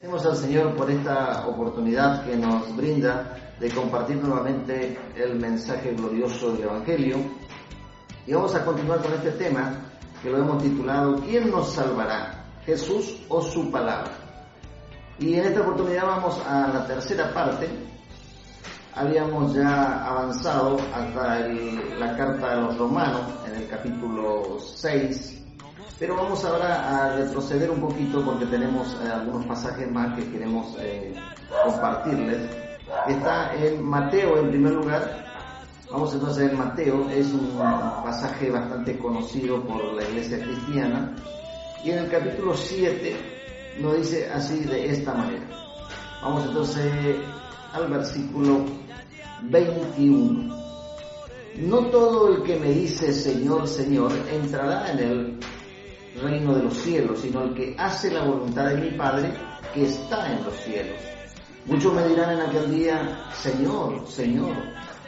Agradecemos al Señor por esta oportunidad que nos brinda de compartir nuevamente el mensaje glorioso del Evangelio. Y vamos a continuar con este tema que lo hemos titulado ¿Quién nos salvará? ¿Jesús o su palabra? Y en esta oportunidad vamos a la tercera parte. Habíamos ya avanzado hasta la carta a los Romanos en el capítulo 6. Pero vamos ahora a retroceder un poquito porque tenemos algunos pasajes más que queremos compartirles. Está en Mateo en primer lugar. Vamos entonces en Mateo, es un pasaje bastante conocido por la iglesia cristiana. Y en el capítulo 7 nos dice así de esta manera. Vamos entonces al versículo 21. No todo el que me dice Señor, Señor entrará en el reino de los cielos, sino el que hace la voluntad de mi Padre que está en los cielos. Muchos me dirán en aquel día, Señor, Señor,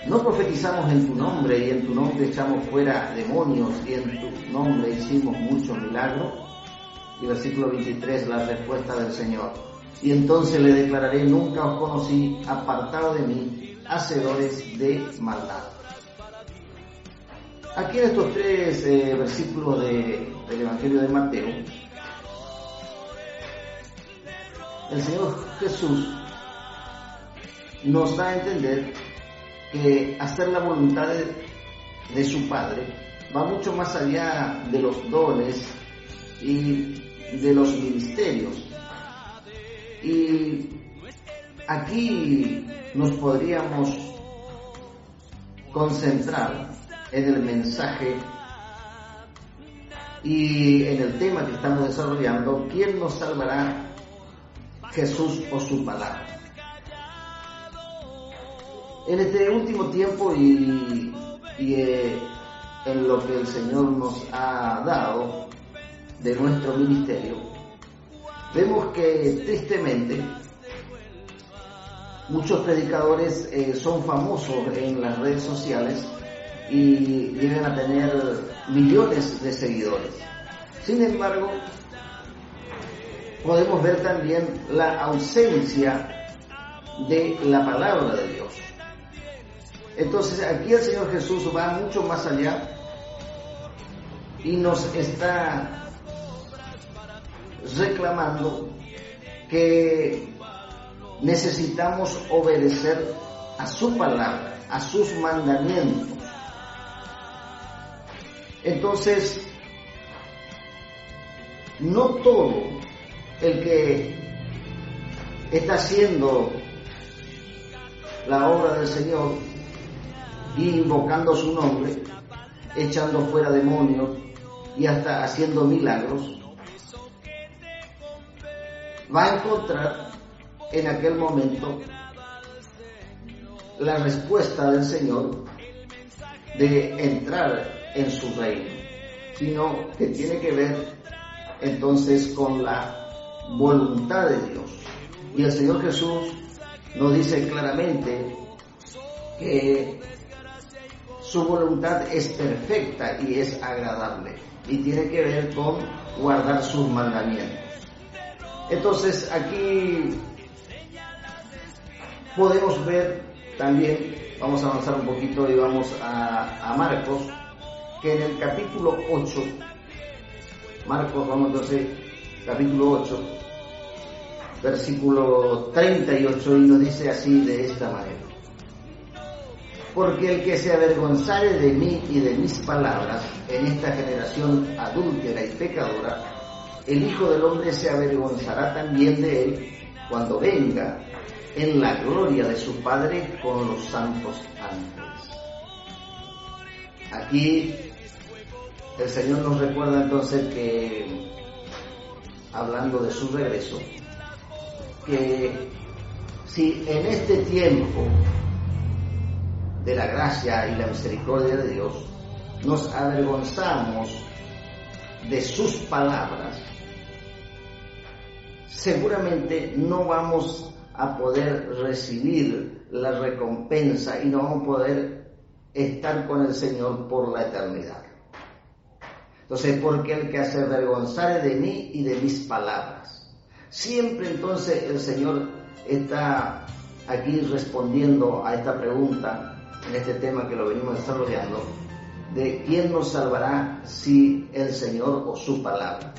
¿no profetizamos en tu nombre y en tu nombre echamos fuera demonios y en tu nombre hicimos muchos milagros? Y versículo 23, la respuesta del Señor. Y entonces le declararé, nunca os conocí, apartado de mí, hacedores de maldad. Aquí en estos tres versículos del Evangelio de Mateo, el Señor Jesús nos da a entender que hacer la voluntad de su Padre va mucho más allá de los dones y de los ministerios. Y aquí nos podríamos concentrar en el mensaje y en el tema que estamos desarrollando, ¿quién nos salvará? ¿Jesús o su palabra? En este último tiempo y en lo que el Señor nos ha dado de nuestro ministerio, vemos que tristemente muchos predicadores son famosos en las redes sociales y llegan a tener millones de seguidores. Sin embargo, podemos ver también la ausencia de la palabra de Dios. Entonces aquí el Señor Jesús va mucho más allá y nos está reclamando que necesitamos obedecer a su palabra, a sus mandamientos. Entonces, no todo el que está haciendo la obra del Señor y invocando su nombre, echando fuera demonios y hasta haciendo milagros, va a encontrar en aquel momento la respuesta del Señor de entrar en su reino, sino que tiene que ver entonces con la voluntad de Dios. Y el Señor Jesús nos dice claramente que su voluntad es perfecta y es agradable, y tiene que ver con guardar sus mandamientos. Entonces aquí podemos ver también, vamos a avanzar un poquito y vamos a Marcos, que en el capítulo 8, Marcos, vamos entonces, capítulo 8, versículo 38, y nos dice así de esta manera. Porque el que se avergonzare de mí y de mis palabras en esta generación adúltera y pecadora, el Hijo del Hombre se avergonzará también de él cuando venga en la gloria de su Padre con los santos ángeles. Aquí el Señor nos recuerda entonces que, hablando de su regreso, que si en este tiempo de la gracia y la misericordia de Dios nos avergonzamos de sus palabras, seguramente no vamos a poder recibir la recompensa y no vamos a poder estar con el Señor por la eternidad. Entonces, porque el que se avergonzare de mí y de mis palabras, Siempre entonces el Señor está aquí respondiendo a esta pregunta, en este tema que lo venimos desarrollando, de quién nos salvará, si el Señor o su palabra.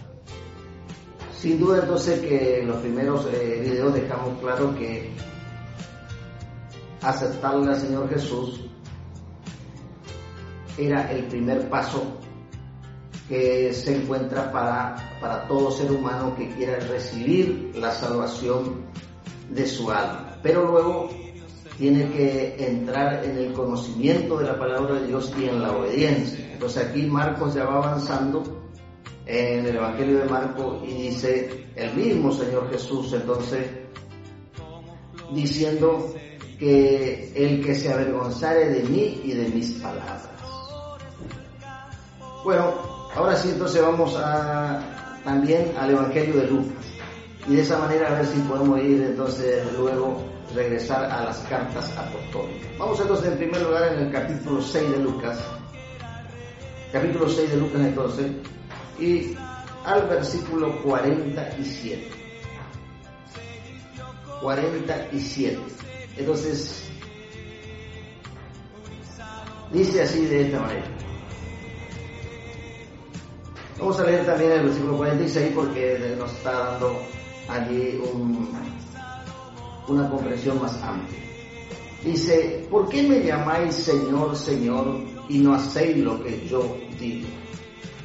Sin duda entonces que en los primeros videos dejamos claro que aceptarle al Señor Jesús era el primer paso que se encuentra para todo ser humano que quiera recibir la salvación de su alma. Pero luego tiene que entrar en el conocimiento de la palabra de Dios y en la obediencia. Entonces aquí Marcos ya va avanzando en el Evangelio de Marcos y dice el mismo Señor Jesús, entonces, diciendo que el que se avergonzare de mí y de mis palabras. Bueno, ahora sí, entonces vamos también al Evangelio de Lucas. Y de esa manera a ver si podemos ir entonces luego regresar a las cartas apostólicas. Vamos entonces en primer lugar en el capítulo 6 de Lucas. Capítulo 6 de Lucas entonces. Y al versículo 47. 47. Entonces, dice así de esta manera. Vamos a leer también el versículo 46 porque nos está dando allí una comprensión más amplia. Dice, ¿por qué me llamáis Señor, Señor, y no hacéis lo que yo digo?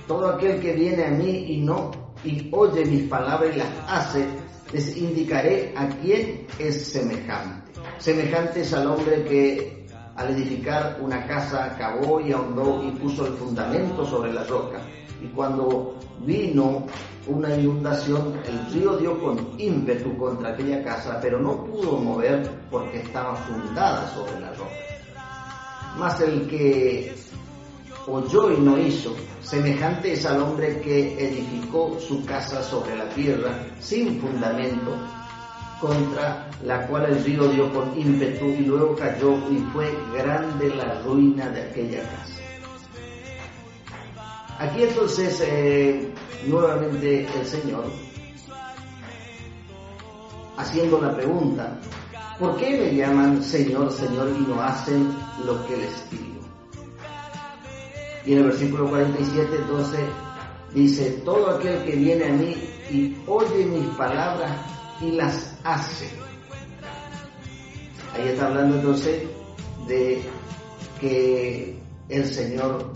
Todo aquel que viene a mí y oye mis palabras y las hace, les indicaré a quién es semejante. Semejante es al hombre que al edificar una casa cavó y ahondó y puso el fundamento sobre la roca. Y cuando vino una inundación, el río dio con ímpetu contra aquella casa, pero no pudo mover porque estaba fundada sobre la roca. Mas el que oyó y no hizo, semejante es al hombre que edificó su casa sobre la tierra sin fundamento, contra la cual el río dio con ímpetu y luego cayó y fue grande la ruina de aquella casa. Aquí entonces nuevamente el Señor haciendo la pregunta, ¿por qué me llaman Señor, Señor y no hacen lo que les digo? Y en el versículo 47 entonces dice, todo aquel que viene a mí y oye mis palabras y las hace. Ahí está hablando entonces de que el Señor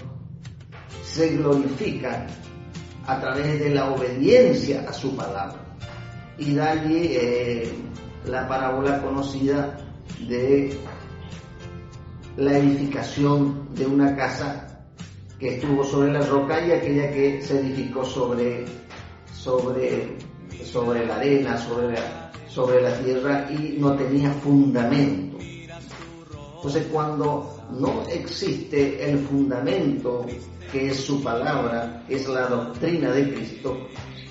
se glorifica a través de la obediencia a su palabra. Y da allí la parábola conocida de la edificación de una casa que estuvo sobre la roca y aquella que se edificó sobre la arena, sobre la tierra y no tenía fundamento. Entonces cuando no existe el fundamento que es su palabra, es la doctrina de Cristo,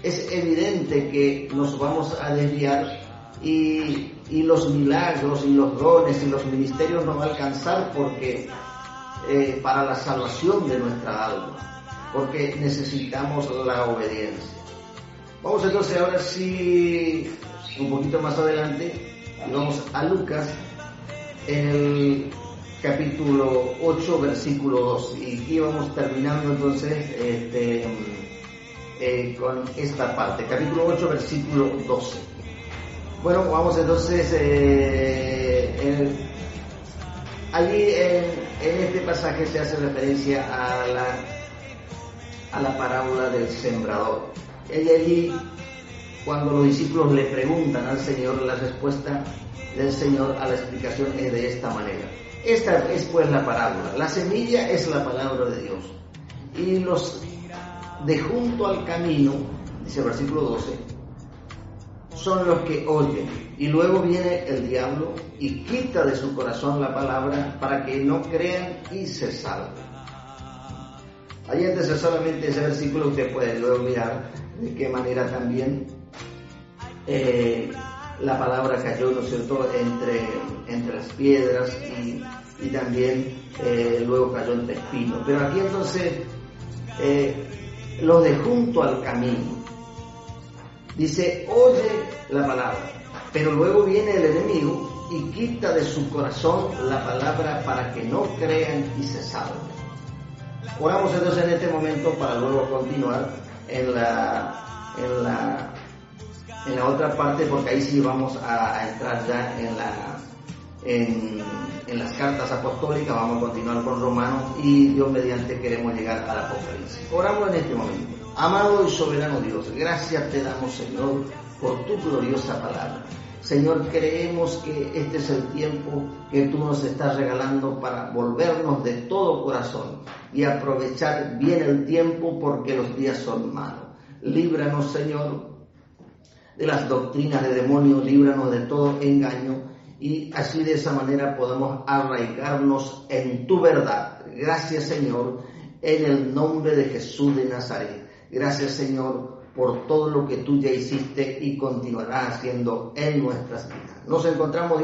es evidente que nos vamos a desviar y los milagros y los dones y los ministerios no van a alcanzar porque para la salvación de nuestra alma, porque necesitamos la obediencia. Vamos entonces ahora sí, un poquito más adelante, y vamos a Lucas en el capítulo 8, versículo 2. Y aquí vamos terminando entonces con esta parte. Capítulo 8, versículo 12. Bueno, vamos entonces allí en este pasaje se hace referencia a la parábola del sembrador. Y allí, cuando los discípulos le preguntan al Señor, la respuesta del Señor a la explicación es de esta manera. Esta es pues la parábola. La semilla es la palabra de Dios. Y los de junto al camino, dice el versículo 12, son los que oyen. Y luego viene el diablo y quita de su corazón la palabra para que no crean y se salven. Ahí entonces solamente ese versículo usted puede luego mirar de qué manera también la palabra cayó, ¿no es cierto?, entre las piedras y también luego cayó entre espinos. Pero aquí entonces los de junto al camino. Dice, oye la palabra, pero luego viene el enemigo y quita de su corazón la palabra para que no crean y se salven. Oramos entonces en este momento para luego continuar en la otra parte, porque ahí sí vamos a entrar ya en las cartas apostólicas. Vamos a continuar con Romanos y Dios mediante queremos llegar al Apocalipsis. Oramos en este momento. Amado y soberano Dios, gracias te damos, Señor, por tu gloriosa palabra. Señor, creemos que este es el tiempo que tú nos estás regalando para volvernos de todo corazón y aprovechar bien el tiempo, porque los días son malos. Líbranos, Señor, de las doctrinas de demonios, líbranos de todo engaño, y así de esa manera podemos arraigarnos en tu verdad. Gracias, Señor, en el nombre de Jesús de Nazaret. Gracias, Señor, por todo lo que tú ya hiciste y continuarás haciendo en nuestras vidas. Nos encontramos